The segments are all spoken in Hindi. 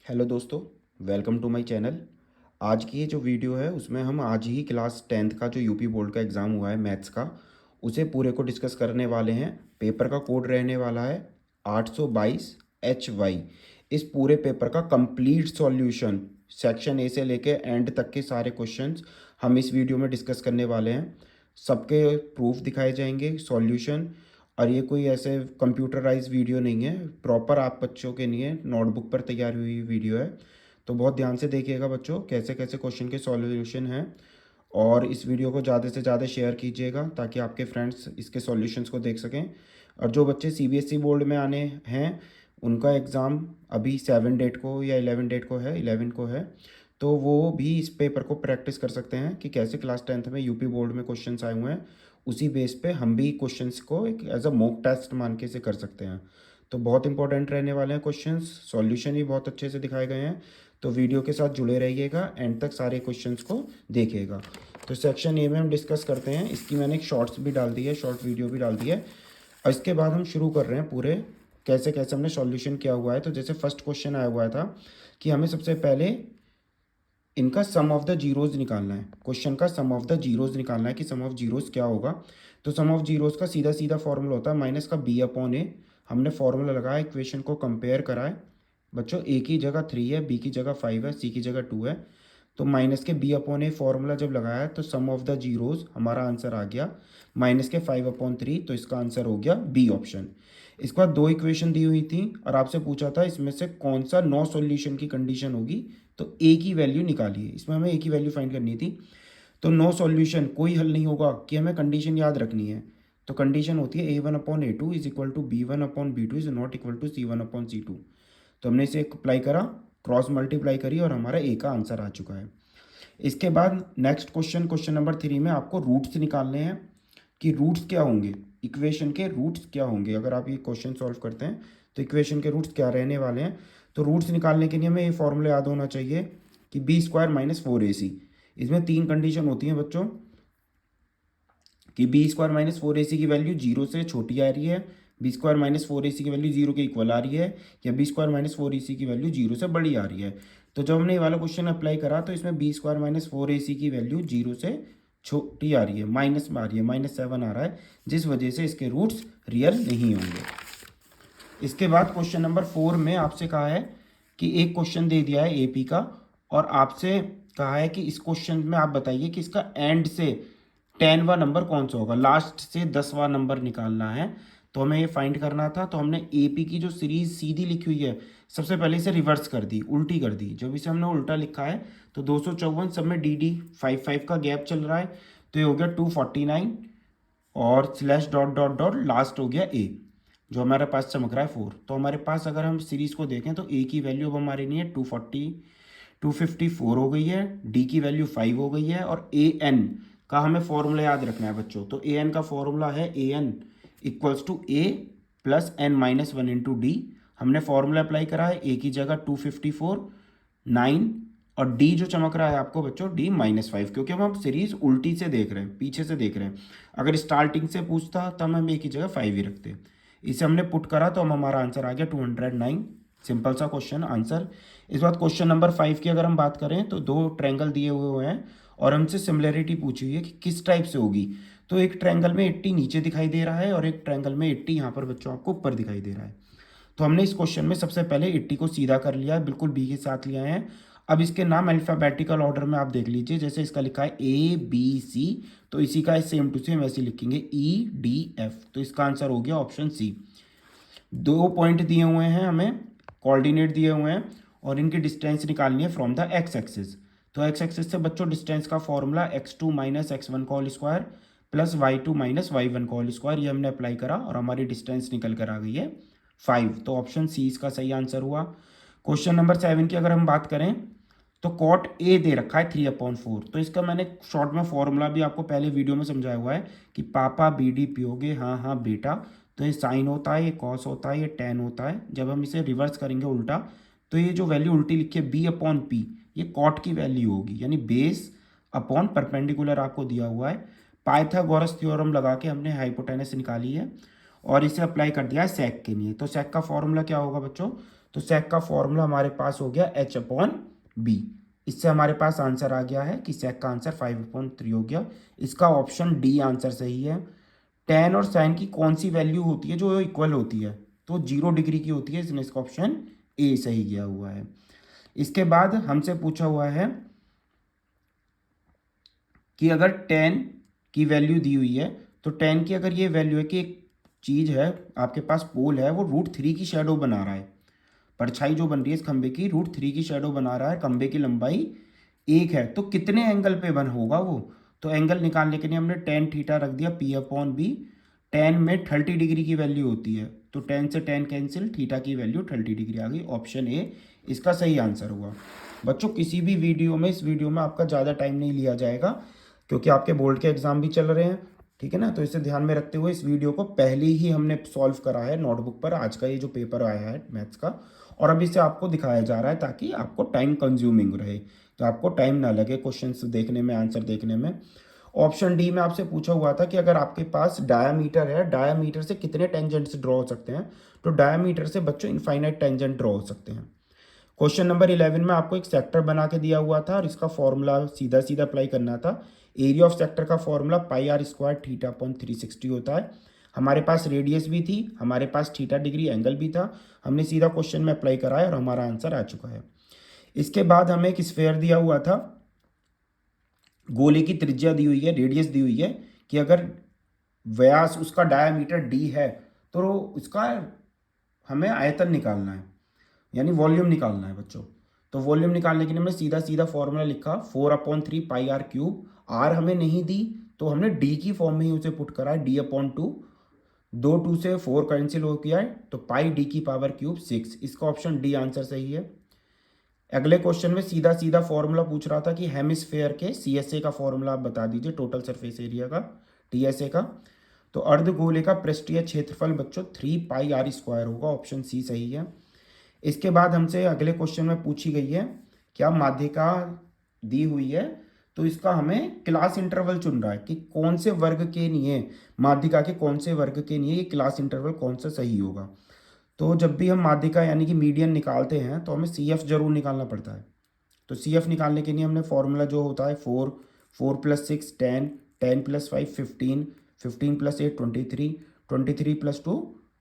हेलो दोस्तों, वेलकम टू माय चैनल। आज की ये जो वीडियो है उसमें हम आज ही क्लास 10th का जो यूपी बोर्ड का एग्ज़ाम हुआ है मैथ्स का, उसे पूरे को डिस्कस करने वाले हैं। पेपर का कोड रहने वाला है 822HY। इस पूरे पेपर का कंप्लीट सॉल्यूशन सेक्शन ए से लेके एंड तक के सारे क्वेश्चंस हम इस वीडियो में डिस्कस करने वाले हैं। सबके प्रूफ दिखाए जाएंगे, सॉल्यूशन। और ये कोई ऐसे कंप्यूटराइज वीडियो नहीं है, प्रॉपर आप बच्चों के लिए नोटबुक पर तैयार हुई वीडियो है। तो बहुत ध्यान से देखिएगा बच्चों, कैसे कैसे क्वेश्चन के सॉल्यूशन हैं। और इस वीडियो को ज़्यादा से ज़्यादा शेयर कीजिएगा ताकि आपके फ्रेंड्स इसके सॉल्यूशंस को देख सकें। और जो बच्चे सीबीएसई बोर्ड में आने हैं, उनका एग्ज़ाम अभी 7 डेट को या 11 डेट को है, 11 को है। तो वो भी इस पेपर को प्रैक्टिस कर सकते हैं कि कैसे क्लास 10th में यूपी बोर्ड में क्वेश्चंस आए हुए हैं। उसी बेस पे हम भी क्वेश्चंस को एक एज अ मॉक टेस्ट मान के से कर सकते हैं। तो बहुत इंपॉर्टेंट रहने वाले हैं क्वेश्चंस, सॉल्यूशन भी बहुत अच्छे से दिखाए गए हैं। तो वीडियो के साथ जुड़े रहिएगा, एंड तक सारे क्वेश्चंस को देखिएगा। तो सेक्शन ए में हम डिस्कस करते हैं। इसकी मैंने एक शॉर्ट्स भी डाल दी है, शॉर्ट वीडियो भी डाल दी है। और इसके बाद हम शुरू कर रहे हैं पूरे कैसे कैसे हमने सॉल्यूशन किया हुआ है। तो जैसे फर्स्ट क्वेश्चन आया हुआ था कि हमें सबसे पहले इनका सम ऑफ द जीरोज़ निकालना है। क्वेश्चन का सम ऑफ द जीरोज़ निकालना है कि सम ऑफ जीरोज़ क्या होगा। तो सम ऑफ जीरोज़ का सीधा सीधा फॉर्मूला होता है माइनस का बी अपॉन ए। हमने फॉर्मूला लगाया, इक्वेशन को कंपेयर करा है बच्चों। ए की जगह 3 है, बी की जगह 5 है, सी की जगह 2 है। तो माइनस के बी अपॉन ए फॉर्मूला जब लगाया तो सम ऑफ द जीरोज़ हमारा आंसर आ गया माइनस के 5/3। तो इसका आंसर हो गया बी ऑप्शन। इसके बाद दो इक्वेशन दी हुई थी और आपसे पूछा था इसमें से कौन सा नो सॉल्यूशन की कंडीशन होगी। तो ए की वैल्यू निकालिए, इसमें हमें ए की वैल्यू फाइंड करनी थी। तो नो सॉल्यूशन कोई हल नहीं होगा कि हमें कंडीशन याद रखनी है। तो कंडीशन होती है A1/A2 is equal to B1/B2 is not equal to C1/C2। तो हमने इसे अप्लाई करा, क्रॉस मल्टीप्लाई करी और हमारा ए का आंसर आ चुका है। इसके बाद नेक्स्ट क्वेश्चन, क्वेश्चन नंबर 3 में आपको रूट्स निकालने हैं कि रूट्स क्या होंगे, इक्वेशन के रूट्स क्या होंगे। अगर आप ये क्वेश्चन सॉल्व करते हैं तो इक्वेशन के रूट्स क्या रहने वाले हैं। तो रूट्स निकालने के लिए हमें ये फॉर्मूला याद होना चाहिए कि B² - 4AC। इसमें तीन कंडीशन होती हैं बच्चों कि B² - 4AC की वैल्यू जीरो से छोटी आ रही है, B² - 4AC की वैल्यू जीरो के इक्वल आ रही है, या B² - 4AC की वैल्यू जीरो से बड़ी आ रही है। तो जब हमने ये वाला क्वेश्चन अप्लाई करा तो इसमें B² - 4AC की वैल्यू जीरो से छोटी आ रही है, माइनस में आ रही है, -7 आ रहा है, जिस वजह से इसके रूट्स रियल नहीं होंगे। इसके बाद क्वेश्चन नंबर 4 में आपसे कहा है कि एक क्वेश्चन दे दिया है एपी का, और आपसे कहा है कि इस क्वेश्चन में आप बताइए कि इसका एंड से 10वां नंबर कौन सा होगा, लास्ट से 10वां नंबर निकालना है। तो हमें ये फाइंड करना था। तो हमने एपी की जो सीरीज सीधी लिखी हुई है, सबसे पहले इसे रिवर्स कर दी, उल्टी कर दी। जब इसे हमने उल्टा लिखा है तो 254 सब में डी 5 का गैप चल रहा है, तो ये हो गया 249 और slash dot dot dot last हो गया ए, जो हमारे पास चमक रहा है 4। तो हमारे पास अगर हम सीरीज को देखें तो ए की वैल्यू अब हमारे लिए 254 हो गई है, डी की वैल्यू 5 हो गई है, और ए एन का हमें फॉर्मूला याद रखना है बच्चों। तो ए एन का फॉर्मूला है A N equals to A plus N minus 1 into D. हमने फॉर्मूला अप्लाई करा है, ए की जगह 254 9, और डी जो चमक रहा है आपको बच्चों D-5, क्योंकि हम सीरीज उल्टी से देख रहे हैं, पीछे से देख रहे हैं। अगर स्टार्टिंग से पूछता तब हम ए की जगह 5 ही रखते। इसे हमने पुट करा तो हम हमारा आंसर आ गया 209। सिंपल सा क्वेश्चन आंसर। इस बात क्वेश्चन नंबर 5 की अगर हम बात करें तो दो ट्रायंगल दिए हुए हैं और हमसे सिमिलरिटी पूछी हुई है कि किस टाइप से होगी। तो एक ट्रायंगल में 80 नीचे दिखाई दे रहा है और एक ट्रायंगल में 80 यहाँ पर बच्चों आपको ऊपर दिखाई दे रहा है। तो हमने इस क्वेश्चन में सबसे पहले 80 को सीधा कर लिया है, बिल्कुल बी के साथ लिया है। अब इसके नाम अल्फाबेटिकल ऑर्डर में आप देख लीजिए, जैसे इसका लिखा है A B C, तो इसी का सेम टू सेम ऐसे लिखेंगे E D F। तो इसका आंसर हो गया ऑप्शन सी। दो पॉइंट दिए हुए हैं हमें, कोऑर्डिनेट दिए हुए हैं, और इनकी डिस्टेंस निकालनी है फ्रॉम द एक्स एक्सिस। तो एक्स एक्सिस से बच्चों डिस्टेंस का फॉर्मूला x2 - x1 का whole square plus y2 - y1 का होल स्क्वायर, ये हमने अप्लाई करा और हमारी डिस्टेंस निकल कर आ गई है 5। तो ऑप्शन सी इसका सही आंसर हुआ। क्वेश्चन नंबर 7 की अगर हम बात करें तो कॉट ए दे रखा है 3/4। तो इसका मैंने शॉर्ट में फॉर्मूला भी आपको पहले वीडियो में समझाया हुआ है कि पापा BD पियोगे, हाँ हाँ बेटा। तो ये साइन होता है, ये कॉस होता है, ये टेन होता है। जब हम इसे रिवर्स करेंगे उल्टा, तो ये जो वैल्यू उल्टी लिखी है B/P, ये कॉट की वैल्यू होगी, यानी बेस अपॉन परपेंडिकुलर आपको दिया हुआ है। पाइथागोरस थ्योरम लगा के हमने हाइपोटेनस निकाली है और इसे अप्लाई कर दिया है सेक के लिए। तो सेक का फॉर्मूला क्या होगा बच्चों, तो सेक का फॉर्मूला हमारे पास हो गया H/B। इससे हमारे पास आंसर आ गया है कि सेक का आंसर 5/3 हो गया। इसका ऑप्शन डी आंसर सही है। टेन और साइन की कौन सी वैल्यू होती है जो इक्वल होती है, तो 0 डिग्री की होती है, इसलिए इसका ऑप्शन ए सही गया हुआ है। इसके बाद हमसे पूछा हुआ है कि अगर टेन की वैल्यू दी हुई है, तो टेन की अगर ये वैल्यू है कि एक चीज़ है आपके पास, पोल है, वो √3 की शेडो बना रहा है, परछाई जो बन रही है इस खंबे की √3 की शेडो बना रहा है, खंबे की लंबाई 1 है, तो कितने एंगल पे बन होगा वो। तो एंगल निकालने के लिए हमने टेन थीटा रख दिया P/B। टेन में 30 डिग्री की वैल्यू होती है, तो टेन से टेन कैंसिल, थीटा की वैल्यू 30 डिग्री आ गई। ऑप्शन ए इसका सही आंसर हुआ। बच्चों किसी भी वीडियो में, इस वीडियो में आपका ज़्यादा टाइम नहीं लिया जाएगा क्योंकि आपके बोर्ड के एग्ज़ाम भी चल रहे हैं, ठीक है ना। तो इसे ध्यान में रखते हुए इस वीडियो को पहले ही हमने सॉल्व करा है नोटबुक पर, आज का ये जो पेपर आया है मैथ्स का, और अभी से आपको दिखाया जा रहा है ताकि आपको टाइम कंज्यूमिंग रहे, तो आपको टाइम ना लगे क्वेश्चंस देखने में, आंसर देखने में। ऑप्शन डी में आपसे पूछा हुआ था कि अगर आपके पास डायामीटर है, डायामीटर से कितने टेंजेंट्स ड्रॉ हो सकते हैं, तो डायामीटर से बच्चों इनफाइनाइट टेंजेंट ड्रॉ हो सकते हैं। क्वेश्चन नंबर 11 में आपको एक सेक्टर बना के दिया हुआ था और इसका फॉर्मूला सीधा सीधा अप्लाई करना था। एरिया ऑफ सेक्टर का फॉर्मूला πr² θ/360 होता है। हमारे पास रेडियस भी थी, हमारे पास थीटा डिग्री एंगल भी था, हमने सीधा क्वेश्चन में अप्लाई करा है और हमारा आंसर आ चुका है। इसके बाद हमें एक स्फेयर दिया हुआ था, गोले की त्रिज्या दी हुई है, रेडियस दी हुई है कि अगर व्यास उसका डायामीटर d है तो उसका हमें आयतन निकालना है, यानी वॉल्यूम निकालना है बच्चों। तो वॉल्यूम निकालने के लिए हमने सीधा सीधा फॉर्मूला लिखा 4/3 πr³। आर हमें नहीं दी तो हमने डी की फॉर्म में ही उसे पुट करा है, d/2। 2 से 4 कैंसिल हो गया है, तो πd⁵ 6। इसका ऑप्शन डी आंसर सही है। अगले क्वेश्चन में सीधा सीधा फॉर्मूला पूछ रहा था कि हेमिस्फेयर के CSA का फॉर्मूला आप बता दीजिए, टोटल सरफेस एरिया का, TSA का। तो अर्धगोले का पृष्ठीय क्षेत्रफल बच्चों 3πr² होगा, ऑप्शन सी सही है। इसके बाद हमसे अगले क्वेश्चन में पूछी गई है, क्या माध्यिका दी हुई है, तो इसका हमें क्लास इंटरवल चुन रहा है कि कौन से वर्ग के लिए, माध्यिका के कौन से वर्ग के लिए ये क्लास इंटरवल कौन सा सही होगा। तो जब भी हम माध्यिका यानी कि मीडियन निकालते हैं तो हमें CF जरूर निकालना पड़ता है। तो CF निकालने के लिए हमने फॉर्मूला जो होता है 4 + 6 10 10 + 5 15 15 + 8 23 23 + 2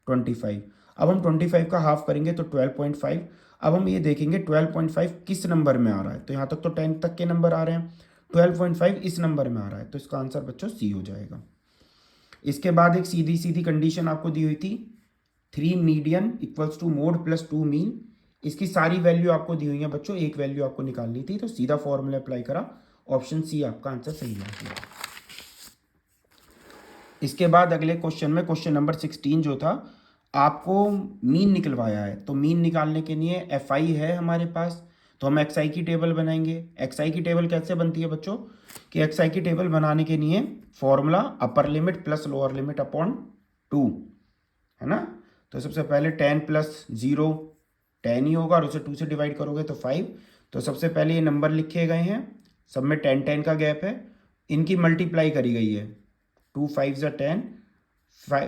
25। अब हम 25 का हाफ करेंगे तो 12.5। अब हम ये देखेंगे 12.5 किस नंबर में आ रहा है, तो यहाँ तक तो 10 तक के नंबर आ रहे हैं, 12.5 इस नंबर में आ रहा है, तो इसका आंसर बच्चों सी हो जाएगा। इसके बाद एक सीधी सीधी कंडीशन आपको दी हुई थी, 3 मीडियन = मोड + 2 मीन। इसकी सारी वैल्यू आपको दी हुई है बच्चों, एक वैल्यू आपको निकालनी थी, तो सीधा फॉर्मूला अप्लाई करा, ऑप्शन सी आपका आंसर सही है। इसके बाद अगले क्वेश्चन में, क्वेश्चन नंबर 16 जो था, आपको मीन निकलवाया है, तो मीन निकालने के लिए FI है हमारे पास, तो हम XI की टेबल बनाएंगे। XI की टेबल कैसे बनती है बच्चों, कि XI की टेबल बनाने के लिए formula upper limit plus lower limit upon 2 है ना। तो सबसे पहले 10 + 0 10 ही होगा, और उसे 2 से डिवाइड करोगे तो 5। तो सबसे पहले ये नंबर लिखे गए हैं, सब में 10 10 का गैप है, इनकी मल्टीप्लाई करी गई है, 2 5 × 10,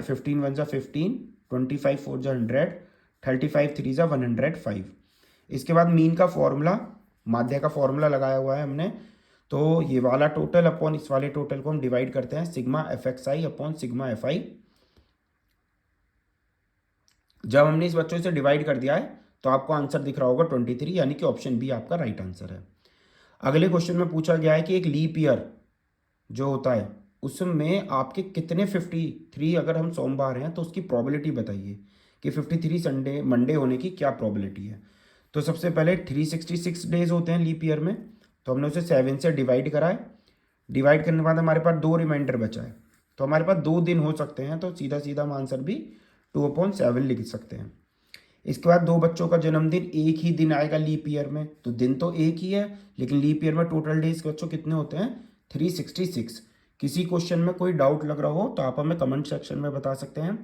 15 1 × 15, 25 4 × 100, 35 3 × 105। इसके बाद मीन का फॉर्मूला, माध्य का फॉर्मूला लगाया हुआ है हमने, तो ये वाला टोटल अपॉन इस वाले टोटल को हम डिवाइड करते हैं, σfxi अपॉन σfi। जब हमने इस बच्चों से डिवाइड कर दिया है तो आपको आंसर दिख रहा होगा 23, यानी कि ऑप्शन बी आपका राइट आंसर है। अगले क्वेश्चन में पूछा गया है कि एक लीप ईयर जो होता है उसमें आपके कितने 53 अगर हम सोमवार हैं तो उसकी प्रोबेबिलिटी बताइए कि 53 संडे मंडे होने की क्या प्रोबेबिलिटी है। तो सबसे पहले 366 डेज होते हैं लीप ईयर में, तो हमने उसे 7 से डिवाइड करा है। डिवाइड करने के बाद हमारे पास 2 रिमाइंडर बचा है, तो हमारे पास 2 दिन हो सकते हैं, तो सीधा सीधा हम आंसर भी 2/7 लिख सकते हैं। इसके बाद 2 बच्चों का जन्मदिन एक ही दिन आएगा लीप ईयर में, तो दिन तो एक ही है, लेकिन लीप ईयर में टोटल डेज बच्चों कितने होते हैं, 366। किसी क्वेश्चन में कोई डाउट लग रहा हो तो आप हमें कमेंट सेक्शन में बता सकते हैं।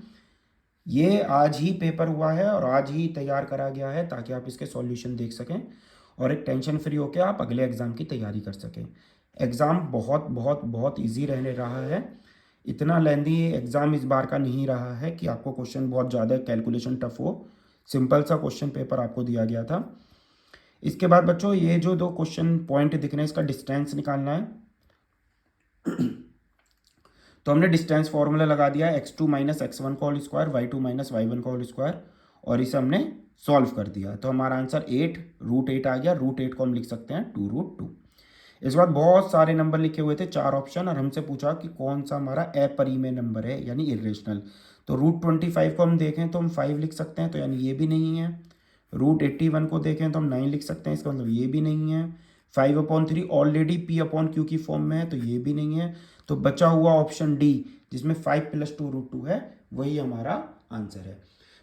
ये आज ही पेपर हुआ है और आज ही तैयार करा गया है ताकि आप इसके सॉल्यूशन देख सकें और एक टेंशन फ्री होकर आप अगले एग्ज़ाम की तैयारी कर सकें। एग्ज़ाम बहुत बहुत बहुत ईजी रहने रहा है, इतना लेंदी एग्ज़ाम इस बार का नहीं रहा है कि आपको क्वेश्चन बहुत ज़्यादा कैलकुलेशन टफ हो। सिंपल सा क्वेश्चन पेपर आपको दिया गया था। इसके बाद बच्चों ये जो 2 क्वेश्चन पॉइंट दिख रहे हैं इसका डिस्टेंस निकालना है। तो हमने डिस्टेंस फॉर्मूला लगा दिया है x2 माइनस x1 का whole square, y2 minus y1 का होल स्क्वायर, और इसे हमने सॉल्व कर दिया। तो हमारा आंसर 8 √8 आ गया। √8 को हम लिख सकते हैं 2√2। इस बाद बहुत सारे नंबर लिखे हुए थे, 4 ऑप्शन, और हमसे पूछा कि कौन सा हमारा अपरिमेय नंबर है यानी इरेशनल। तो √25 को हम देखें तो हम 5 लिख सकते हैं, तो यानी ये भी नहीं है। √81 को देखें तो हम 9 लिख सकते हैं, इसका मतलब ये भी नहीं है। 5/3 ऑलरेडी P/Q की फॉर्म में है, तो ये भी नहीं है। तो बचा हुआ ऑप्शन डी जिसमें 5 + 2√2 है, वही हमारा आंसर है।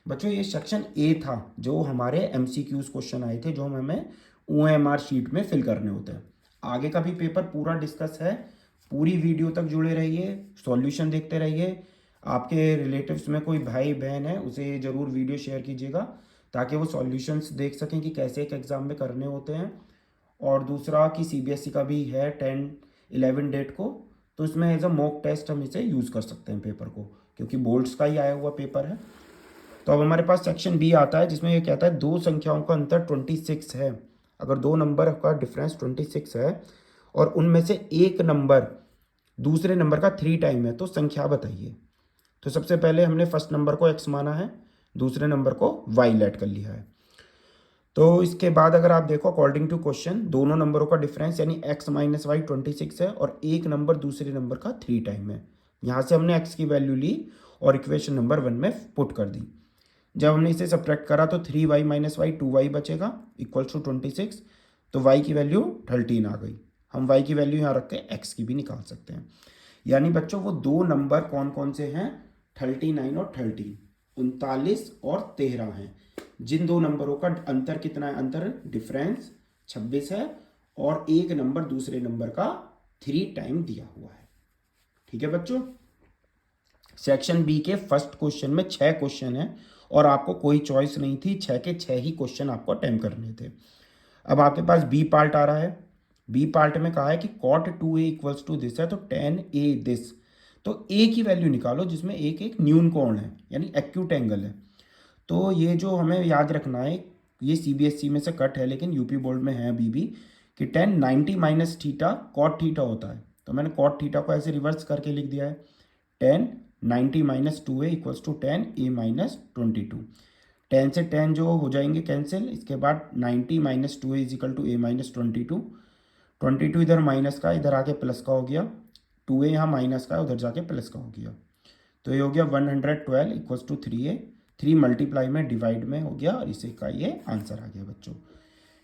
बच्चों ये सेक्शन ए था जो हमारे MCQs क्वेश्चन आए थे, जो हमें OMR शीट में फिल करने होते हैं। आगे का भी पेपर पूरा डिस्कस है, पूरी वीडियो तक जुड़े रहिए, सॉल्यूशन देखते रहिए। आपके रिलेटिव्स में कोई भाई बहन है उसे ज़रूर वीडियो शेयर कीजिएगा ताकि वो सॉल्यूशंस देख सकें कि कैसे एक एग्ज़ाम में करने होते हैं। और दूसरा कि CBSE का भी है 10-11 डेट को, तो इसमें एज अ मॉक टेस्ट हम इसे यूज़ कर सकते हैं पेपर को, क्योंकि बोर्ड्स का ही आया हुआ पेपर है। तो अब हमारे पास सेक्शन बी आता है जिसमें ये कहता है 2 संख्याओं का अंतर 26 है। अगर 2 नंबर का डिफरेंस 26 है और उनमें से एक नंबर दूसरे नंबर का 3 टाइम है, तो संख्या बताइए। तो सबसे पहले हमने फर्स्ट नंबर को x माना है, दूसरे नंबर को y लेट कर लिया है। तो इसके बाद अगर आप देखो अकॉर्डिंग टू क्वेश्चन दोनों नंबरों का डिफरेंस यानी x माइनस वाई 26 है और एक नंबर दूसरे नंबर का 3 टाइम है। यहाँ से हमने x की वैल्यू ली और इक्वेशन नंबर 1 में पुट कर दी। जब हमने इसे सब्ट्रैक्ट करा तो 3y माइनस वाई 2y बचेगा इक्वल्स टू 26। तो y की वैल्यू 13 आ गई। हम y की वैल्यू यहाँ रख के x की भी निकाल सकते हैं। यानी बच्चों वो 2 नंबर कौन कौन से हैं, 39 और 13, 39 और 13 हैं। जिन 2 नंबरों का अंतर कितना है, अंतर डिफरेंस 26 है और एक नंबर दूसरे नंबर का 3 टाइम दिया हुआ है। ठीक है बच्चों, सेक्शन बी के फर्स्ट क्वेश्चन में 6 क्वेश्चन है और आपको कोई चॉइस नहीं थी, 6 के 6 ही क्वेश्चन आपको अटेम्प्ट करने थे। अब आपके पास बी पार्ट आ रहा है। बी पार्ट में कहा है कि cot 2a equals to this है, तो tan a दिस। तो a की वैल्यू निकालो जिसमें एक न्यून कोण है यानी एक्यूट एंगल है। तो ये जो हमें याद रखना है, ये CBSE में से कट है लेकिन यूपी बोर्ड में है अभी भी, कि tan 90 minus theta cot theta होता है। तो मैंने कॉट थीटा को ऐसे रिवर्स करके लिख दिया है, tan 90 minus 2a equals to tan a minus 22। Tan से 10 जो हो जाएंगे कैंसिल, इसके बाद 90 minus 2a is equal to a minus 22। 22 इधर माइनस का, इधर आके प्लस का हो गया, 2a यहाँ माइनस का उधर जाके प्लस का हो गया। तो ये हो गया 112 इक्वल्स टू 3a, 3 मल्टीप्लाई में डिवाइड में हो गया और इसे का ये आंसर आ गया बच्चों।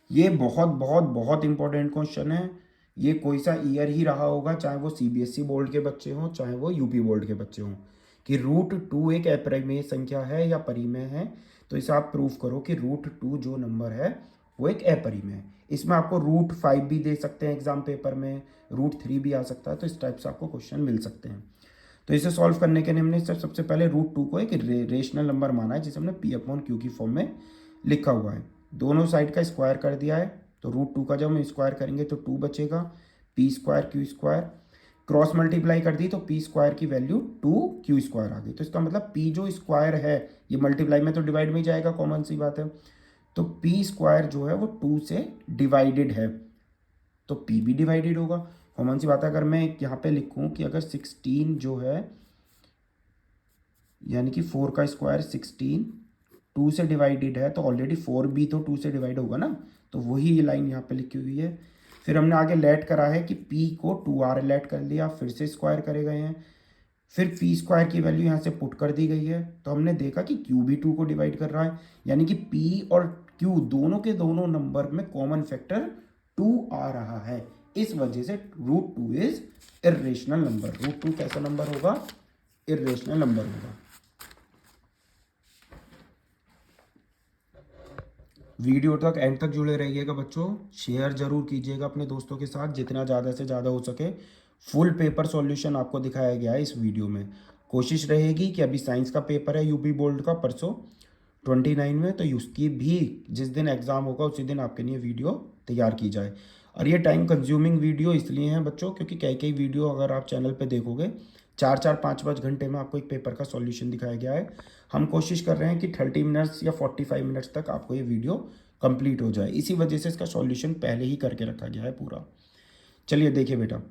ये बहुत बहुत बहुत इंपॉर्टेंट क्वेश्चन है। ये कोई सा ईयर ही रहा होगा, चाहे वो CBSE बोर्ड के बच्चे हों चाहे वो यूपी बोर्ड के बच्चे हों, कि √2 एक अपरिमेय संख्या है या परिमेय है। तो इसे आप प्रूव करो कि √2 जो नंबर है वो एक अपरिमेय है। इसमें आपको √5 भी दे सकते हैं एग्जाम पेपर में, √3 भी आ सकता है। तो इस टाइप से आपको क्वेश्चन मिल सकते हैं। तो इसे सॉल्व करने के लिए हमने सबसे पहले √2 को एक रेशनल नंबर माना है जिसे हमने P/Q की फॉर्म में लिखा हुआ है। दोनों साइड का स्क्वायर कर दिया है, तो √2 का जब हम स्क्वायर करेंगे तो 2 बचेगा, P² Q² क्रॉस मल्टीप्लाई कर दी तो P² की वैल्यू 2Q² आ गई। तो इसका मतलब P जो स्क्वायर है ये मल्टीप्लाई में तो डिवाइड में ही जाएगा, कॉमन सी बात है। तो P² जो है वो 2 से डिवाइडेड है, तो P भी डिवाइडेड होगा, कॉमन सी बात है। अगर मैं यहाँ पे लिखूँ कि अगर 16 जो है यानी कि 4 का स्क्वायर 16 2 से डिवाइडेड है, तो ऑलरेडी 4 भी तो 2 से डिवाइड होगा ना, तो वही ये लाइन यहाँ पे लिखी हुई है। फिर हमने आगे लेट करा है कि P को 2R लेट कर लिया, फिर से स्क्वायर करे गए हैं, फिर P² की वैल्यू यहाँ से पुट कर दी गई है। तो हमने देखा कि Q भी 2 को डिवाइड कर रहा है, यानी कि P और Q दोनों के दोनों नंबर में कॉमन फैक्टर 2 आ रहा है। इस वजह से √2 इज इर्रेशनल नंबर। √2 कैसा नंबर होगा, इर्रेशनल नंबर होगा। वीडियो तक एंड तक जुड़े रहिएगा बच्चों, शेयर जरूर कीजिएगा अपने दोस्तों के साथ, जितना ज़्यादा से ज़्यादा हो सके। फुल पेपर सॉल्यूशन आपको दिखाया गया है इस वीडियो में। कोशिश रहेगी कि अभी साइंस का पेपर है यूपी बोर्ड का परसों 29 में, तो उसकी भी जिस दिन एग्ज़ाम होगा उसी दिन आपके लिए वीडियो तैयार की जाए। और ये टाइम कंज्यूमिंग वीडियो इसलिए है बच्चों क्योंकि कई वीडियो अगर आप चैनल पर देखोगे 4 5 घंटे में आपको एक पेपर का सॉल्यूशन दिखाया गया है। हम कोशिश कर रहे हैं कि 30 मिनट्स या 45 मिनट्स तक आपको ये वीडियो कंप्लीट हो जाए, इसी वजह से इसका सॉल्यूशन पहले ही करके रखा गया है पूरा। चलिए देखिए बेटा,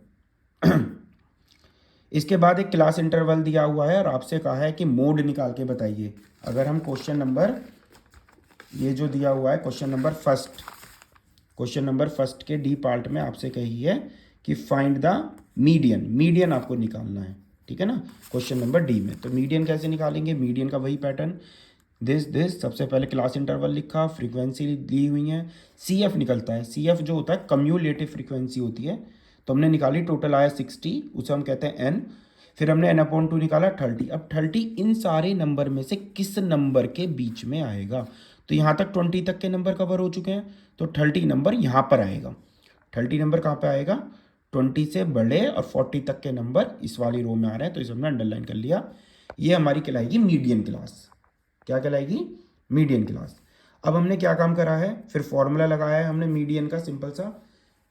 इसके बाद एक क्लास इंटरवल दिया हुआ है और आपसे कहा है कि मोड निकाल के बताइए। अगर हम क्वेश्चन नंबर, ये जो दिया हुआ है क्वेश्चन नंबर फर्स्ट के डी पार्ट में आपसे कही है कि फाइंड द मीडियन आपको निकालना है, ठीक है ना, क्वेश्चन नंबर डी में। तो मीडियन कैसे निकालेंगे, मीडियन का वही पैटर्न, दिस सबसे पहले क्लास इंटरवल लिखा, फ्रीक्वेंसी दी हुई है, सी एफ निकलता है। सी एफ जो होता है कम्यूलेटिव फ्रीक्वेंसी होती है, तो हमने निकाली, टोटल आया 60, उसे हम कहते हैं एन। फिर हमने n/2 निकाला 30। अब 30 इन सारे नंबर में से किस नंबर के बीच में आएगा, तो यहाँ तक 20 तक के नंबर कवर हो चुके हैं, तो 30 नंबर यहाँ पर आएगा। 30 नंबर कहाँ पे आएगा, 20 से बड़े और 40 तक के नंबर इस वाली रो में आ रहे हैं, तो इसे हमने अंडरलाइन कर लिया। ये हमारी कहलाएगी मीडियन क्लास। क्या कहलाएगी, मीडियन क्लास। अब हमने क्या काम करा है, फिर फॉर्मूला लगाया है हमने मीडियन का, सिंपल सा,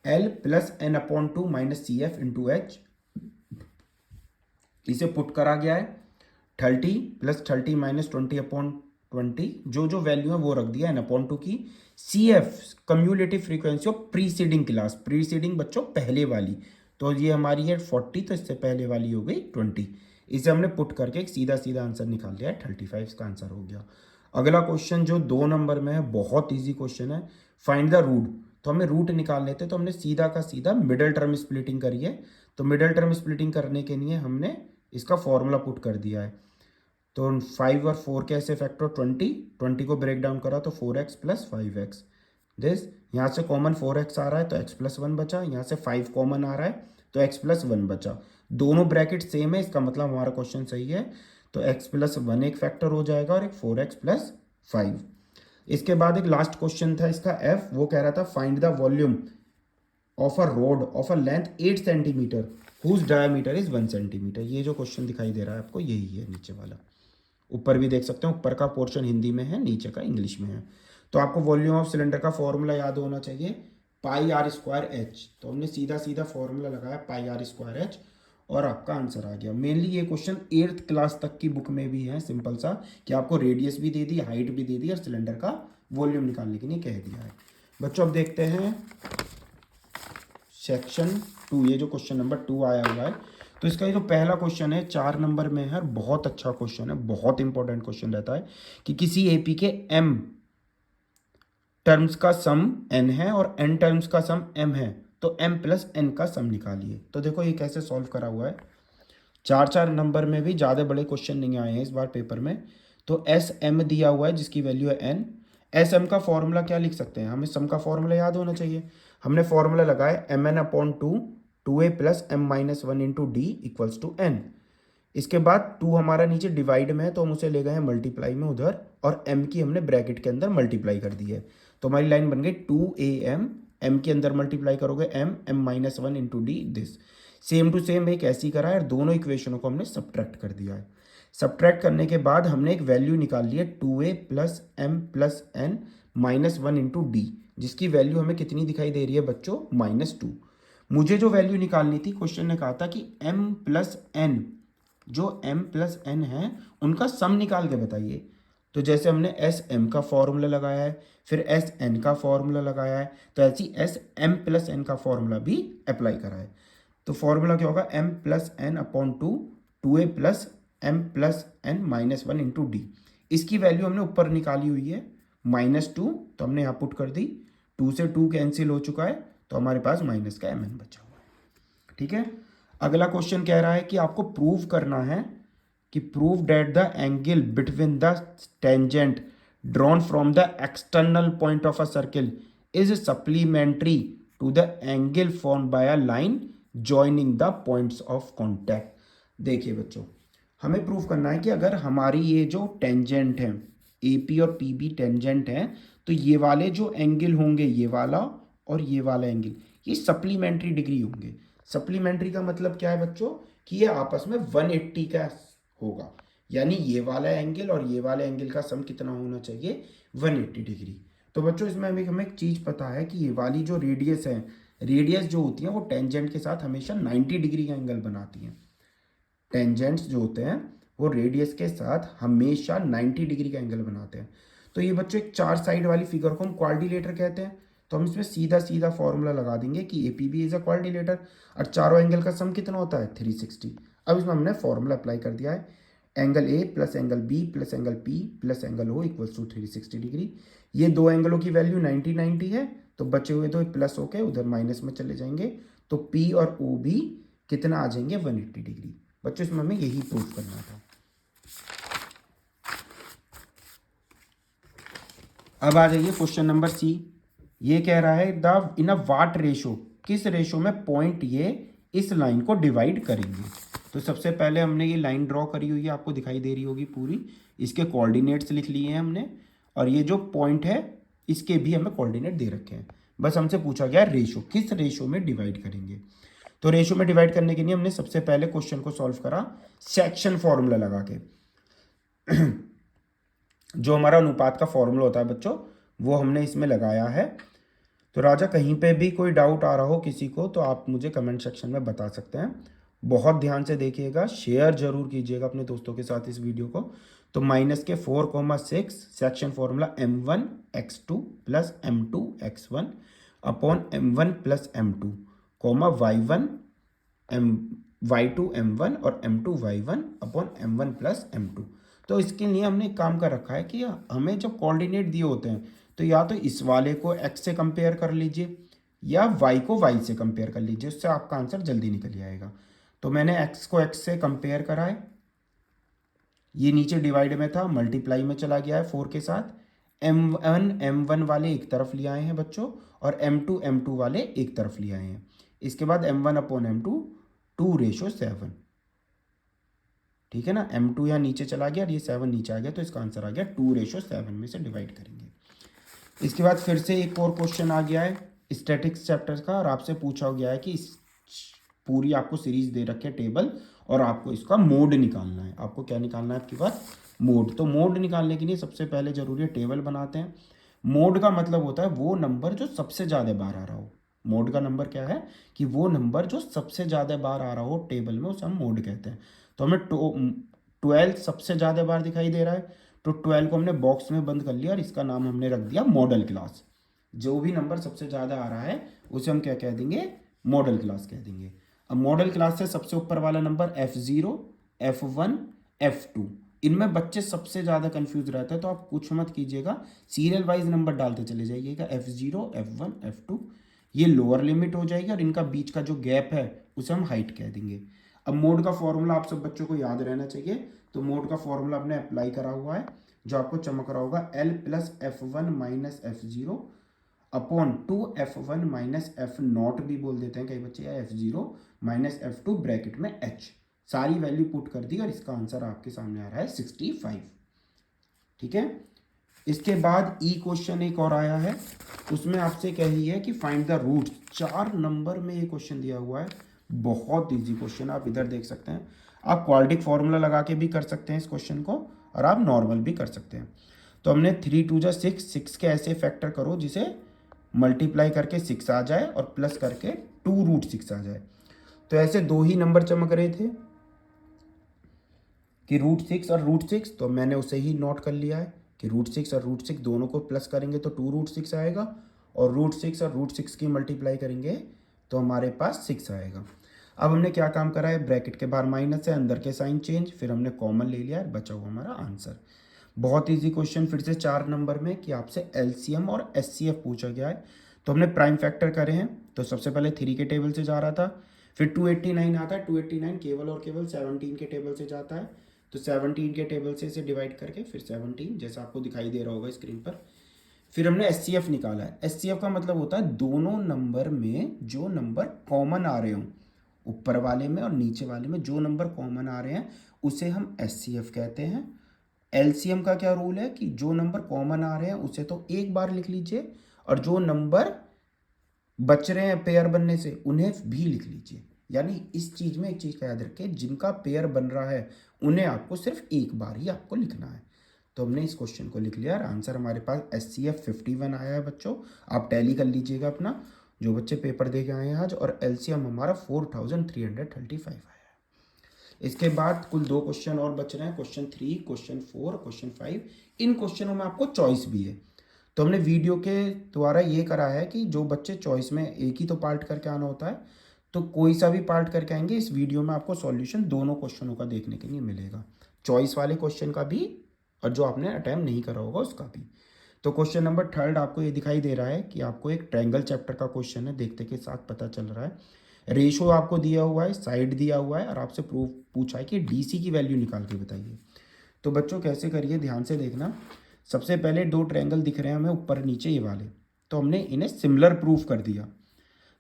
L + n/2 - CF × H, इसे पुट करा गया है। 30 + 30 - 20/20, जो वैल्यू है वो रख दिया n/2 की। CF cumulative frequency of preceding class, preceding बच्चों पहले वाली, तो ये हमारी है 40, तो इससे पहले वाली हो गई 20। इसे हमने पुट करके एक सीधा आंसर निकाल लिया है, 35 इसका आंसर हो गया। अगला क्वेश्चन जो 2 नंबर में है, बहुत ईजी क्वेश्चन है, फाइंड द रूट। तो हमें रूट निकालने थे, तो हमने सीधा का सीधा मिडल टर्म स्प्लिटिंग करी है। तो मिडल टर्म स्प्लिटिंग करने के लिए हमने इसका फॉर्मूला पुट कर दिया है। तो 5 और 4 के ऐसे फैक्टर 20 को ब्रेक डाउन करा तो 4x + 5x, दिस, यहाँ से कॉमन 4x आ रहा है तो x + 1 बचा, यहाँ से 5 कॉमन आ रहा है तो x + 1 बचा। दोनों ब्रैकेट सेम है, इसका मतलब हमारा क्वेश्चन सही है। तो x + 1 एक फैक्टर हो जाएगा और एक 4x + 5। इसके बाद एक लास्ट क्वेश्चन था इसका f, वो कह रहा था find the volume of a rod of a length 8 centimetre whose diameter is 1 centimetre. ये जो क्वेश्चन दिखाई दे रहा है आपको, यही है नीचे वाला। ऊपर भी देख सकते हैं, ऊपर का पोर्शन हिंदी में है, नीचे का इंग्लिश में है। तो आपको वॉल्यूम ऑफ सिलेंडर का फॉर्मूला याद होना चाहिए, πr²h। तो हमने सीधा फॉर्मूला लगाया πr²h और आपका आंसर आ गया। मेनली ये क्वेश्चन 8th क्लास तक की बुक में भी है, सिंपल सा, कि आपको रेडियस भी दे दी, हाइट भी दे दी और सिलेंडर का वॉल्यूम निकालने के लिए कह दिया है। बच्चों अब देखते हैं सेक्शन 2, ये जो क्वेश्चन नंबर 2 आया हुआ है, तो इसका ये जो पहला क्वेश्चन है 4 नंबर में है, बहुत अच्छा क्वेश्चन है, बहुत इंपॉर्टेंट क्वेश्चन रहता है कि किसी एपी के m टर्म्स का सम n है और n टर्म्स का सम m है, तो m + n का सम निकालिए। तो देखो ये कैसे सॉल्व करा हुआ है, 4 नंबर में भी ज़्यादा बड़े क्वेश्चन नहीं आए हैं इस बार पेपर में। तो एस एम दिया हुआ है जिसकी वैल्यू है n। एस एम का फॉर्मूला क्या लिख सकते हैं, हमें सम का फॉर्मूला याद होना चाहिए। हमने फॉर्मूला लगाया mn/2 2a + m - 1 × d = n। इसके बाद 2 हमारा नीचे डिवाइड में है, तो हम उसे ले गए हैं मल्टीप्लाई में उधर, और m की हमने ब्रैकेट के अंदर मल्टीप्लाई कर दी है। तो हमारी लाइन बन गई 2am, m के अंदर मल्टीप्लाई करोगे m - 1 × d, दिस। सेम टू सेम एक ऐसी करा है और दोनों इक्वेशनों को हमने सब्ट्रैक्ट कर दिया है। सब्ट्रैक्ट करने के बाद हमने एक वैल्यू निकाल ली है 2a + m + n - 1 × d, जिसकी वैल्यू हमें कितनी दिखाई दे रही है बच्चों, -2। मुझे जो वैल्यू निकालनी थी, क्वेश्चन ने कहा था कि m + n, जो m + n है उनका सम निकाल के बताइए। तो जैसे हमने एस एम का फॉर्मूला लगाया है, फिर एस एन का फॉर्मूला लगाया है, तो ऐसी एस एम + n का फॉर्मूला भी अप्लाई करा है। तो फॉर्मूला क्या होगा, m + n/2 2a + m + n - 1 × d। इसकी वैल्यू हमने ऊपर निकाली हुई है -2, तो हमने यहाँ पुट कर दी, 2 से 2 कैंसिल हो चुका है, तो हमारे पास माइनस का mn बचा हुआ है। ठीक है, अगला क्वेश्चन कह रहा है कि आपको प्रूव करना है कि prove that the angle between the tangent drawn from the external point of a circle is supplementary to the angle form by a line joining the points of contact. देखिए बच्चों, हमें प्रूव करना है कि अगर हमारी ये जो टेंजेंट है, एपी और पीबी टेंजेंट है, तो ये वाले जो एंगल होंगे, ये वाला और ये वाला एंगल, ये सप्लीमेंट्री डिग्री होंगे। सप्लीमेंट्री का मतलब क्या है बच्चों, कि ये आपस में 180 का होगा, यानी ये वाला एंगल और ये वाले एंगल का सम कितना होना चाहिए, 180 डिग्री। तो बच्चों इसमें हमें एक चीज़ पता है कि ये वाली जो रेडियस है, रेडियस जो होती है वो टेंजेंट के साथ हमेशा 90 डिग्री का एंगल बनाती हैं। टेंजेंट्स जो होते हैं वो रेडियस के साथ हमेशा 90 डिग्री का एंगल बनाते हैं। तो ये बच्चों एक 4 साइड वाली फिगर को हम क्वाड्रिलेटर कहते हैं। तो हम इसमें सीधा सीधा फॉर्मूला लगा देंगे कि A P B is a quadrilateral और चारों एंगल का सम कितना होता है 360। अब इसमें हमने फॉर्मूला अप्लाई कर दिया है, angle A plus angle B plus angle P plus angle O equals to 360 degree. ये दो एंगलों की वैल्यू 90 90 है, तो बचे हुए तो प्लस होके उधर माइनस में चले जाएंगे, तो पी और ओ भी कितना आ जाएंगे 180 डिग्री। बच्चों इसमें हमें यही प्रूफ करना था। अब आ जाइए क्वेश्चन नंबर सी। ये कह रहा है the in a what ratio, किस रेशो में पॉइंट ये इस लाइन को डिवाइड करेंगे। तो सबसे पहले हमने ये लाइन ड्रॉ करी हुई है, आपको दिखाई दे रही होगी पूरी, इसके कोऑर्डिनेट्स लिख लिए हैं हमने, और ये जो पॉइंट है इसके भी हमें कोऑर्डिनेट दे रखे हैं। बस हमसे पूछा गया रेशो, किस रेशो में डिवाइड करेंगे। तो रेशो में डिवाइड करने के लिए हमने सबसे पहले क्वेश्चन को सॉल्व करा सेक्शन फॉर्मूला लगा के। जो हमारा अनुपात का फॉर्मूला होता है बच्चों, वो हमने इसमें लगाया है। तो राजा कहीं पे भी कोई डाउट आ रहा हो किसी को तो आप मुझे कमेंट सेक्शन में बता सकते हैं। बहुत ध्यान से देखिएगा, शेयर जरूर कीजिएगा अपने दोस्तों के साथ इस वीडियो को। तो माइनस के 4,6 section formula m1x2 plus m2x1 upon m1 plus m2 comma y2 m1 और m2 y1 upon m1 plus m2। तो इसके लिए हमने एक काम कर रखा है कि हमें जब कोऑर्डिनेट दिए होते हैं तो या तो इस वाले को x से कंपेयर कर लीजिए या y को y से कंपेयर कर लीजिए, उससे आपका आंसर जल्दी निकल आएगा। तो मैंने x को x से कंपेयर करा है, ये नीचे डिवाइड में था मल्टीप्लाई में चला गया है 4 के साथ। m1 वाले एक तरफ ले आए हैं बच्चों और m2 वाले एक तरफ ले आए हैं। इसके बाद m1 अपॉन m2 2:7, ठीक है ना। m2 यहाँ नीचे चला गया और ये 7 नीचे आ गया, तो इसका आंसर आ गया 2:7 में से डिवाइड करेंगे। इसके बाद फिर से एक और क्वेश्चन आ गया है स्टैटिक्स चैप्टर का, और आपसे पूछा गया है कि पूरी आपको सीरीज दे रखे टेबल और आपको इसका मोड निकालना है। आपको क्या निकालना है आपकी बात, मोड। तो मोड निकालने के लिए सबसे पहले जरूरी है टेबल बनाते हैं। मोड का मतलब होता है वो नंबर जो सबसे ज़्यादा बार आ रहा हो। मोड का नंबर क्या है कि वो नंबर जो सबसे ज़्यादा बार आ रहा हो टेबल में, उसे हम मोड कहते हैं। तो हमें 12 सबसे ज़्यादा बार दिखाई दे रहा है, तो 12 को हमने बॉक्स में बंद कर लिया और इसका नाम हमने रख दिया मॉडल क्लास। जो भी नंबर सबसे ज़्यादा आ रहा है उसे हम क्या कह देंगे, मॉडल क्लास कह देंगे। अब मॉडल क्लास से सबसे ऊपर वाला नंबर F0, F1, F2, इनमें बच्चे सबसे ज़्यादा कंफ्यूज रहते हैं, तो आप कुछ मत कीजिएगा, सीरियल वाइज नंबर डालते चले जाइएगा। F0, F1, F2 ये लोअर लिमिट हो जाएगी और इनका बीच का जो गैप है उसे हम हाइट कह देंगे। अब मोड का फॉर्मूला आप सब बच्चों को याद रहना चाहिए, तो मोड का फॉर्मूला आपने अप्लाई करा हुआ है जो आपको चमक रहा होगा, L plus F1 minus F0 upon 2F1 minus F0 भी बोल देते हैं कई बच्चे, या F0 माइनस F2 ब्रैकेट में H। सारी वैल्यू पुट कर दी और इसका आंसर आपके सामने आ रहा है 65, ठीक है। इसके बाद ई क्वेश्चन एक और आया है, उसमें आपसे कही है कि फाइंड द रूट। 4 नंबर में ये क्वेश्चन दिया हुआ है, बहुत इजी क्वेश्चन, आप इधर देख सकते हैं। आप क्वाड्रेटिक फॉर्मूला लगा के भी कर सकते हैं इस क्वेश्चन को, और आप नॉर्मल भी कर सकते हैं। तो हमने 3 2 6, 6 के ऐसे फैक्टर करो जिसे मल्टीप्लाई करके 6 आ जाए और प्लस करके 2√6 आ जाए। तो ऐसे दो ही नंबर चमक रहे थे कि √6 और √6, तो मैंने उसे ही नोट कर लिया है कि √6 और √6 दोनों को प्लस करेंगे तो 2√6 आएगा, और √6 और √6 की मल्टीप्लाई करेंगे तो हमारे पास 6 आएगा। अब हमने क्या काम करा है, ब्रैकेट के बाहर माइनस है, अंदर के साइन चेंज, फिर हमने कॉमन ले लिया है, बचा हुआ हमारा आंसर। बहुत इजी क्वेश्चन फिर से 4 नंबर में कि आपसे एलसीएम और एचसीएफ पूछा गया है। तो हमने प्राइम फैक्टर करे हैं, तो सबसे पहले 3 के टेबल से जा रहा था, फिर 289 आता है, 289 केवल और केवल 17 के टेबल से जाता है, तो 17 के टेबल से इसे डिवाइड करके फिर 17 जैसा आपको दिखाई दे रहा होगा स्क्रीन पर। फिर हमने एचसीएफ निकाला है। एचसीएफ का मतलब होता है दोनों नंबर में जो नंबर कॉमन आ रहे हों, ऊपर वाले में और नीचे वाले में जो नंबर कॉमन आ रहे हैं उसे हम एचसीएफ कहते हैं। एलसीएम का क्या रूल है कि जो नंबर कॉमन आ रहे हैं उसे तो एक बार लिख लीजिए, और जो नंबर बच रहे हैं पेयर बनने से उन्हें भी लिख लीजिए। यानी इस चीज में एक चीज का याद रखें, जिनका पेयर बन रहा है उन्हें आपको सिर्फ एक बार ही आपको लिखना है। तो हमने इस क्वेश्चन को लिख लिया और आंसर हमारे पास एचसीएफ 51 आया है बच्चों। आप टैली कर लीजिएगा अपना, जो बच्चे पेपर दे के आए हैं आज, और एलसीएम हमारा 4335 आया है। इसके बाद कुल 2 क्वेश्चन और बच रहे हैं, क्वेश्चन 3, क्वेश्चन 4, क्वेश्चन 5। इन क्वेश्चनों में आपको चॉइस भी है। तो हमने वीडियो के द्वारा ये करा है कि जो बच्चे चॉइस में एक ही तो पार्ट करके आना होता है, तो कोई सा भी पार्ट करके आएंगे, इस वीडियो में आपको सॉल्यूशन दोनों क्वेश्चनों का देखने के लिए मिलेगा, चॉइस वाले क्वेश्चन का भी और जो आपने अटेम्प्ट नहीं करा होगा उसका भी। तो क्वेश्चन नंबर 3 आपको ये दिखाई दे रहा है कि आपको एक ट्रायंगल चैप्टर का क्वेश्चन है, देखते के साथ पता चल रहा है। रेशो आपको दिया हुआ है, साइड दिया हुआ है और आपसे प्रूफ पूछा है कि डीसी की वैल्यू निकाल के बताइए। तो बच्चों कैसे करिए, ध्यान से देखना। सबसे पहले 2 ट्रायंगल दिख रहे हैं हमें ऊपर नीचे ये वाले, तो हमने इन्हें सिमिलर प्रूफ कर दिया।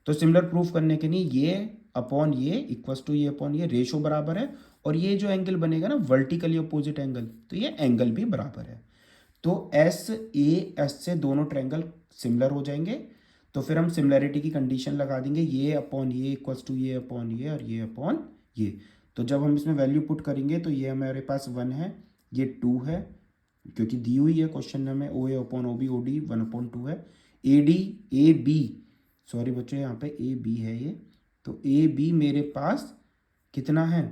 तो सिमिलर प्रूफ करने के लिए ये अपॉन ये इक्वल्स टू ये अपॉन ये रेशो बराबर है, और ये जो एंगल बनेगा ना वर्टिकली अपोजिट एंगल, तो ये एंगल भी बराबर है। तो एस ए एस से दोनों ट्रायंगल सिमिलर हो जाएंगे। तो फिर हम सिमिलरिटी की कंडीशन लगा देंगे, ये अपॉन ये इक्वल्स टू ये अपॉन ये और ये अपॉन ये। तो जब हम इसमें वैल्यू पुट करेंगे तो ये हमारे पास 1 है, ये 2 है, क्योंकि दी हुई है क्वेश्चन में O A upon O B, O D 1/2 है। A D A B, sorry बच्चों यहाँ पे ए बी है ये, तो ए बी मेरे पास कितना है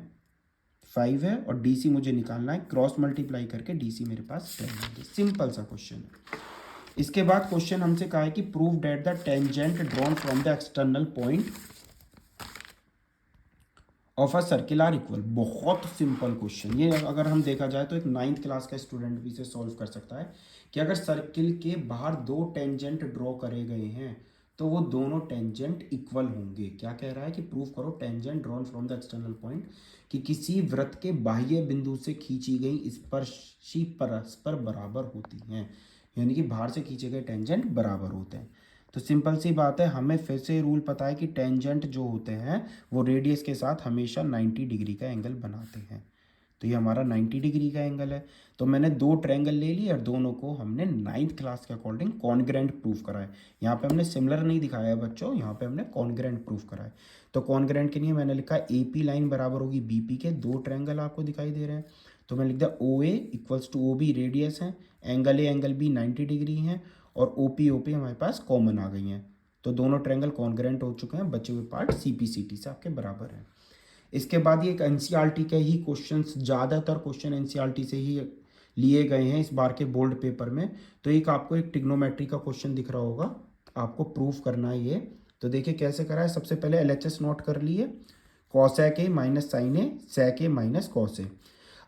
5 है, और डी सी मुझे निकालना है, क्रॉस मल्टीप्लाई करके डी सी मेरे पास 10 है। सिंपल सा क्वेश्चन है। इसके बाद क्वेश्चन हमसे कहा है कि prove that the tangent drawn from the external point of a circle are equal. बहुत सिंपल क्वेश्चन ये, अगर हम देखा जाए तो एक 9th क्लास का स्टूडेंट भी इसे सॉल्व कर सकता है कि अगर सर्किल के बाहर 2 टेंजेंट ड्रॉ करे गए हैं तो वो दोनों टेंजेंट इक्वल होंगे। क्या कह रहा है कि प्रूव करो tangent drawn from the external point, कि किसी वृत्त के बाह्य बिंदु से खींची गई स्पर्शी परस्पर बराबर होती हैं, यानी कि बाहर से खींचे गए टेंजेंट बराबर होते हैं। तो सिंपल सी बात है, हमें फिर से रूल पता है कि टेंजेंट जो होते हैं वो रेडियस के साथ हमेशा 90 डिग्री का एंगल बनाते हैं। तो ये हमारा 90 डिग्री का एंगल है। तो मैंने 2 ट्रायंगल ले लिए और दोनों को हमने 9th क्लास के अकॉर्डिंग कॉन्ग्रेंट प्रूफ करा है। यहाँ पे हमने सिमिलर नहीं दिखाया है बच्चों, यहाँ पे हमने कॉन्ग्रेंट प्रूफ करा है। तो कॉन्ग्रेंट के लिए मैंने लिखा ए पी लाइन बराबर होगी बी पी के, 2 ट्रायंगल आपको दिखाई दे रहे हैं, तो मैंने लिख दिया O A equals to O B radius है, angle A angle B 90 degree है, और ओ पी हमारे पास कॉमन आ गई हैं। तो दोनों ट्रायंगल कॉन्ग्रेंट हो चुके हैं, बचे हुए part C P C T से आपके बराबर है। इसके बाद ये एक एनसीईआरटी के ही क्वेश्चंस, ज़्यादातर क्वेश्चन एनसीईआरटी से ही लिए गए हैं इस बार के बोर्ड पेपर में। तो एक आपको एक ट्रिग्नोमेट्री का क्वेश्चन दिख रहा होगा, आपको प्रूफ करना है ये। तो देखिए कैसे करा है, सबसे पहले एलएचएस नोट कर लिए, cosec A minus sine A, sec A minus cos A.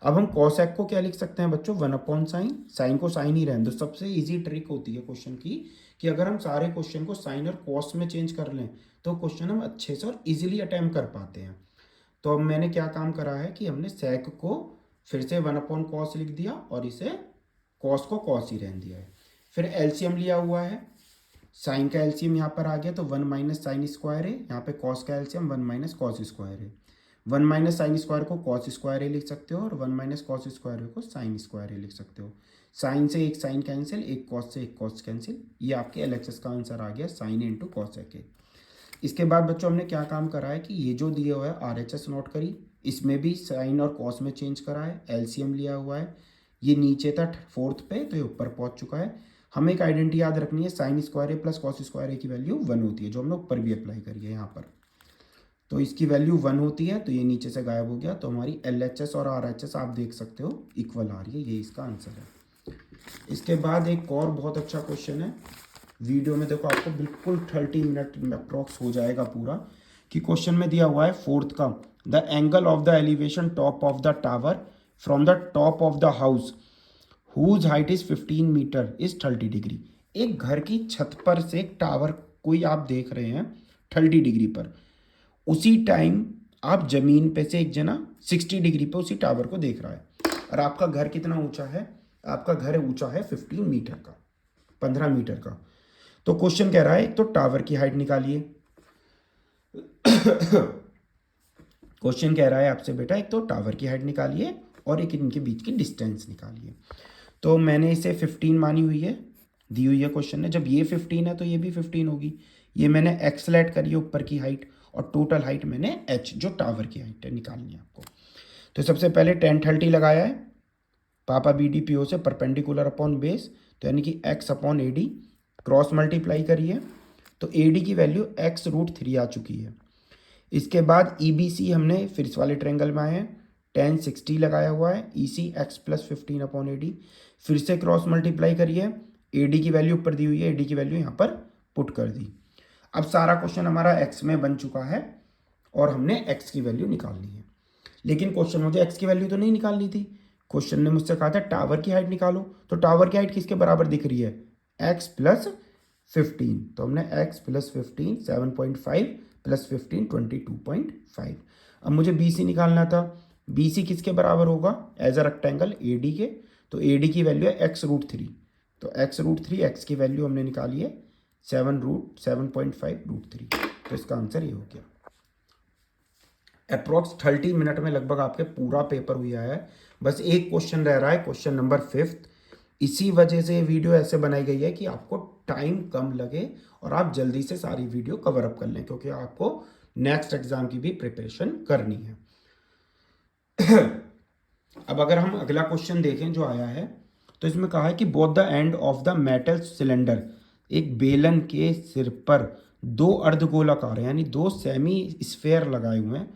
अब हम कॉसेक को क्या लिख सकते हैं बच्चों, 1/साइन, साइन को साइन ही रहने दो। सबसे इजी ट्रिक होती है क्वेश्चन की कि अगर हम सारे क्वेश्चन को साइन और कॉस में चेंज कर लें तो क्वेश्चन हम अच्छे से और इजीली अटेम्प्ट कर पाते हैं। तो अब मैंने क्या काम करा है कि हमने सेक को फिर से 1/कॉस लिख दिया और इसे कॉस को कॉस ही रहने दिया है। फिर एलसीएम लिया हुआ है, साइन का एलसीएम यहाँ पर आ गया तो 1 माइनस साइन स्क्वायर है, यहाँ पे कॉस का एलसीएम 1 माइनस कॉस स्क्वायर है। 1 माइनस साइन स्क्वायर को कॉस स्क्वायर ए लिख सकते हो और 1 माइनस कॉस स्क्वायर को साइन स्क्वायर ए लिख सकते हो। साइन से एक साइन कैंसिल, एक कॉस से एक कॉस कैंसिल, ये आपके एलएचएस का आंसर आ गया, साइन इंटू कॉसेक ए। इसके बाद बच्चों हमने क्या काम करा है कि ये जो दिया हुआ है आरएचएस नोट करी, इसमें भी साइन और कॉस में चेंज करा है, एलसीएम लिया हुआ है, ये नीचे था 4th पे तो ये ऊपर पहुंच चुका है। हमें एक आइडेंटिटी याद रखनी है, साइन स्क्वायर ए प्लस कॉस स्क्वायर ए की वैल्यू 1 होती है, जो हमने ऊपर भी अप्लाई करी है यहाँ पर। तो इसकी वैल्यू 1 होती है, तो ये नीचे से गायब हो गया, तो हमारी एलएचएस और आरएचएस आप देख सकते हो इक्वल आ रही है, ये इसका आंसर है। इसके बाद एक और बहुत अच्छा क्वेश्चन है, वीडियो में देखो आपको बिल्कुल 30 मिनट में अप्रॉक्स हो जाएगा पूरा, कि क्वेश्चन में दिया हुआ है 4th का, the angle of the elevation top of the tower from the top of the house whose height is 15 metre is 30 degree. एक घर की छत पर से एक टावर कोई आप देख रहे हैं 30 डिग्री पर, उसी टाइम आप जमीन पे से एक जना 60 डिग्री पे उसी टावर को देख रहा है, और आपका घर कितना ऊंचा है, आपका घर ऊंचा है 15 मीटर का, 15 मीटर का। तो क्वेश्चन कह रहा है एक तो टावर की हाइट निकालिए। क्वेश्चन कह रहा है आपसे बेटा एक तो टावर की हाइट निकालिए और एक इनके बीच की डिस्टेंस निकालिए। तो मैंने इसे 15 मानी हुई है, दी हुई है क्वेश्चन ने, जब ये 15 है तो ये भी 15 होगी। ये मैंने एक्स लेट करी है ऊपर की हाइट, और टोटल हाइट मैंने एच जो टावर की हाइट है निकालनी है आपको। तो सबसे पहले tan 30 लगाया है, पापा बी डी पी ओ से परपेंडिकुलर अपॉन बेस, तो यानी कि x upon A D, cross multiply करिए तो ए डी की वैल्यू x√3 आ चुकी है। इसके बाद ई बी सी हमने फिर इस वाले ट्रायंगल में आए हैं, टेन 60 लगाया हुआ है, EC x plus 15 upon AD। फिर से क्रॉस मल्टीप्लाई करिए, AD की वैल्यू ऊपर दी हुई है, AD की वैल्यू यहाँ पर पुट कर दी। अब सारा क्वेश्चन हमारा x में बन चुका है और हमने x की वैल्यू निकालनी है। लेकिन क्वेश्चन मुझे x की वैल्यू तो नहीं निकालनी थी। क्वेश्चन ने मुझसे कहा था टावर की हाइट निकालो, तो टावर की हाइट किसके बराबर दिख रही है, x प्लस 15। तो हमने x प्लस 15 7.5 प्लस 15 22.5। अब मुझे BC निकालना था। BC किसके बराबर होगा, एज अ रेक्टेंगल AD के। तो AD की वैल्यू है x√3। तो x√3, x की वैल्यू हमने निकाली है 7.5√3। तो इसका आंसर ये हो गया। अप्रॉक्स 30 मिनट में लगभग आपके पूरा पेपर हुआ है। बस एक क्वेश्चन रह रहा है, क्वेश्चन नंबर 5। इसी वजह से ये वीडियो ऐसे बनाई गई है कि आपको टाइम कम लगे और आप जल्दी से सारी वीडियो कवर अप कर लें, क्योंकि आपको नेक्स्ट एग्जाम की भी प्रिपरेशन करनी है। अब अगर हम अगला क्वेश्चन देखें जो आया है, तो इसमें कहा है कि both the end of the metal cylinder, एक बेलन के सिर पर दो अर्धगोलाकार यानी दो सेमी स्फेयर लगाए हुए हैं।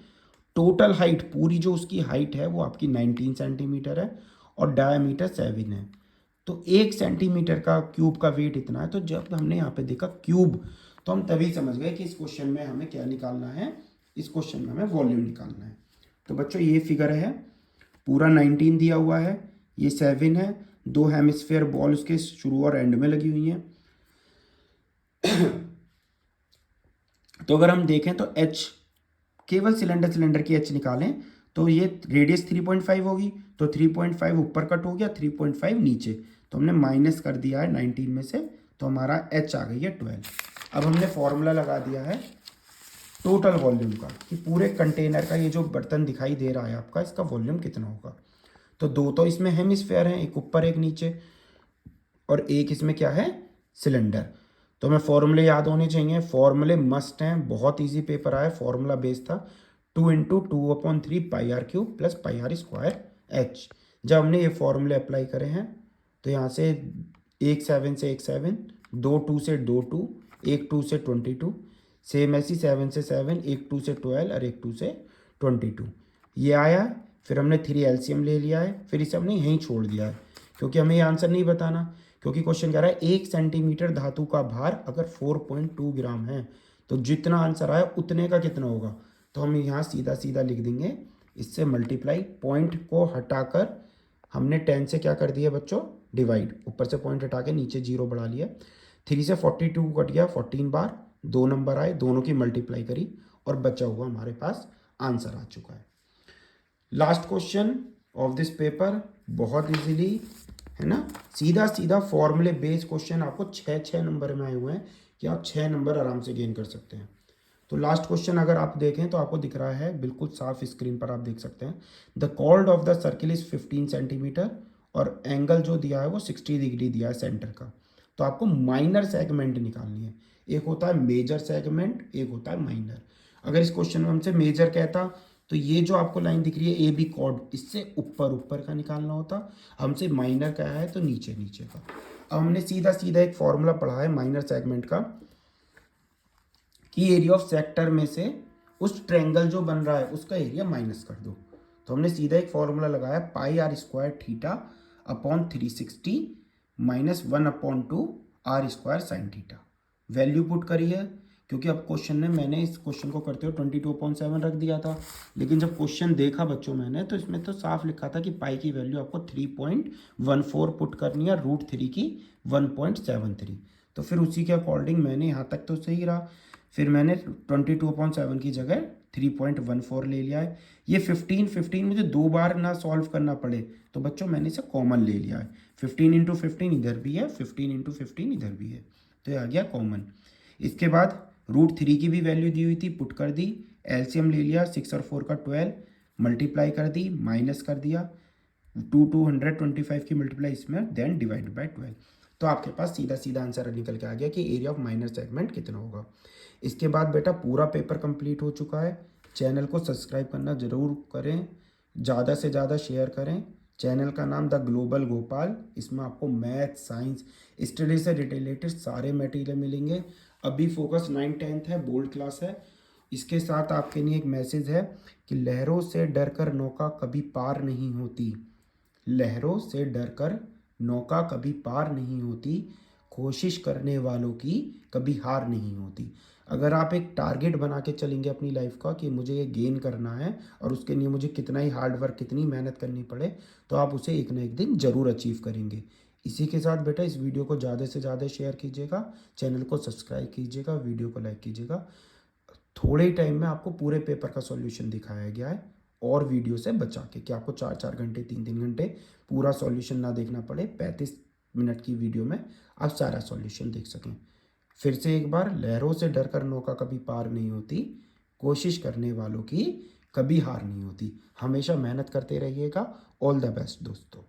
टोटल हाइट, पूरी जो उसकी हाइट है वो आपकी 19 सेंटीमीटर है और डायमीटर 7 है। तो 1 सेंटीमीटर का क्यूब का वेट इतना है। तो जब हमने यहाँ पे देखा क्यूब, तो हम तभी समझ गए कि इस क्वेश्चन में हमें क्या निकालना है, इस क्वेश्चन में हमें वॉल्यूम निकालना है। तो बच्चों ये फिगर है, पूरा 19 दिया हुआ है, ये 7 है, दो हेमिस्फेयर बॉल उसके शुरू और एंड में लगी हुई हैं। तो अगर हम देखें तो H, केवल सिलेंडर की H निकालें तो ये रेडियस 3.5 होगी, तो 3.5 ऊपर कट हो गया, 3.5 नीचे। तो हमने माइनस कर दिया है 19 में से, तो हमारा H आ गई है 12। अब हमने फॉर्मूला लगा दिया है टोटल वॉल्यूम का, कि पूरे कंटेनर का ये जो बर्तन दिखाई दे रहा है आपका, इसका वॉल्यूम कितना होगा। तो दो तो इसमें हेमिस्फेयर हैं, एक ऊपर एक नीचे, और एक इसमें क्या है, सिलेंडर। तो हमें फॉर्मूले याद होने चाहिए, फॉर्मूले मस्ट हैं, बहुत इजी पेपर आया, फॉर्मूला बेस था 2 × 2/3 πr³ प्लस πr² H। जब हमने ये फॉर्मूले अप्लाई करे हैं तो यहाँ से एक 7 से एक 7, 2 2 से 2 2, एक 2 से 22, सेम ऐसी 7 से 7, एक 2 से 12 और एक 2 से 22 ये आया। फिर हमने 3 LCM ले लिया है, फिर इसे हमने यहीं छोड़ दिया है, क्योंकि हमें ये आंसर नहीं बताना, क्योंकि क्वेश्चन कह रहा है 1 सेंटीमीटर धातु का भार अगर 4.2 ग्राम है, तो जितना आंसर आया उतने का कितना होगा। तो हम यहाँ सीधा सीधा लिख देंगे, इससे मल्टीप्लाई, पॉइंट को हटाकर हमने 10 से क्या कर दिया बच्चों, डिवाइड, ऊपर से पॉइंट हटा के नीचे 0 बढ़ा लिया। 3 से 42 कट गया 14 बार, 2 नंबर आए, दोनों की मल्टीप्लाई करी और बचा हुआ हमारे पास आंसर आ चुका है। Last question of this paper, बहुत इजीली है ना, सीधा सीधा फॉर्मूले बेस्ड क्वेश्चन आपको 6 नंबर में आए हुए हैं कि आप 6 नंबर आराम से गेन कर सकते हैं। तो लास्ट क्वेश्चन अगर आप देखें तो आपको दिख रहा है बिल्कुल साफ, स्क्रीन पर आप देख सकते हैं, the chord of the circle is 15 centimetre और एंगल जो दिया है वो 60 डिग्री दिया है सेंटर का। तो आपको माइनर सेगमेंट निकालनी है, एक होता है मेजर सेगमेंट, एक होता है माइनर। अगर इस क्वेश्चन में हमसे मेजर कहता तो ये जो आपको लाइन दिख रही है AB कॉर्ड, इससे ऊपर ऊपर का निकालना होता, हमसे माइनर का है तो नीचे नीचे का। अब हमने सीधा सीधा एक फॉर्मूला पढ़ा है माइनर सेगमेंट का, कि एरिया ऑफ सेक्टर में से उस ट्रायंगल जो बन रहा है उसका एरिया माइनस कर दो। तो हमने सीधा एक फॉर्मूला लगाया, πr² theta upon 360 minus 1/2 r² sine theta. Value put करी है, क्योंकि अब क्वेश्चन में मैंने इस क्वेश्चन को करते हुए 22/7 रख दिया था, लेकिन जब क्वेश्चन देखा बच्चों मैंने, तो इसमें तो साफ लिखा था कि पाई की वैल्यू आपको 3.14 पुट करनी है, √3 की 1.73। तो फिर उसी के अकॉर्डिंग मैंने यहाँ तक तो सही रहा, फिर मैंने 22/7 की जगह 3.14 ले लिया है। ये 15 मुझे 2 बार ना सॉल्व करना पड़े, तो बच्चों मैंने इसे कॉमन ले लिया है। 15 × 15 इधर भी है, 15 × 15 इधर भी है, तो ये आ गया कॉमन। इसके बाद √3 की भी वैल्यू दी हुई थी, पुट कर दी, LCM ले लिया, 6 और 4 का 12, मल्टीप्लाई कर दी, माइनस कर दिया, 225 की मल्टीप्लाई इसमें, देन डिवाइड बाय 12। तो आपके पास सीधा सीधा आंसर निकल के आ गया कि एरिया ऑफ माइनर सेगमेंट कितना होगा। इसके बाद बेटा पूरा पेपर कंप्लीट हो चुका है। चैनल को सब्सक्राइब करना ज़रूर करें, ज़्यादा से ज़्यादा शेयर करें। चैनल का नाम द ग्लोबल गोपाल, इसमें आपको मैथ, साइंस, स्टडी से रिलेटेड सारे मटेरियल मिलेंगे। अभी फोकस 9th 10th है, बोर्ड क्लास है, इसके साथ आपके लिए एक मैसेज है कि लहरों से डरकर नौका कभी पार नहीं होती। लहरों से डरकर नौका कभी पार नहीं होती, कोशिश करने वालों की कभी हार नहीं होती। अगर आप एक टारगेट बना के चलेंगे अपनी लाइफ का कि मुझे ये गेन करना है और उसके लिए मुझे कितना ही हार्ड वर्क, कितनी मेहनत करनी पड़े, तो आप उसे एक ना एक दिन ज़रूर अचीव करेंगे। इसी के साथ बेटा इस वीडियो को ज़्यादा से ज़्यादा शेयर कीजिएगा, चैनल को सब्सक्राइब कीजिएगा, वीडियो को लाइक कीजिएगा। थोड़े ही टाइम में आपको पूरे पेपर का सॉल्यूशन दिखाया गया है और वीडियो से बचा के, कि आपको 4-4 घंटे 3-3 घंटे पूरा सॉल्यूशन ना देखना पड़े, 35 मिनट की वीडियो में आप सारा सॉल्यूशन देख सकें। फिर से एक बार, लहरों से डरकर नौका कभी पार नहीं होती, कोशिश करने वालों की कभी हार नहीं होती। हमेशा मेहनत करते रहिएगा। ऑल द बेस्ट दोस्तों।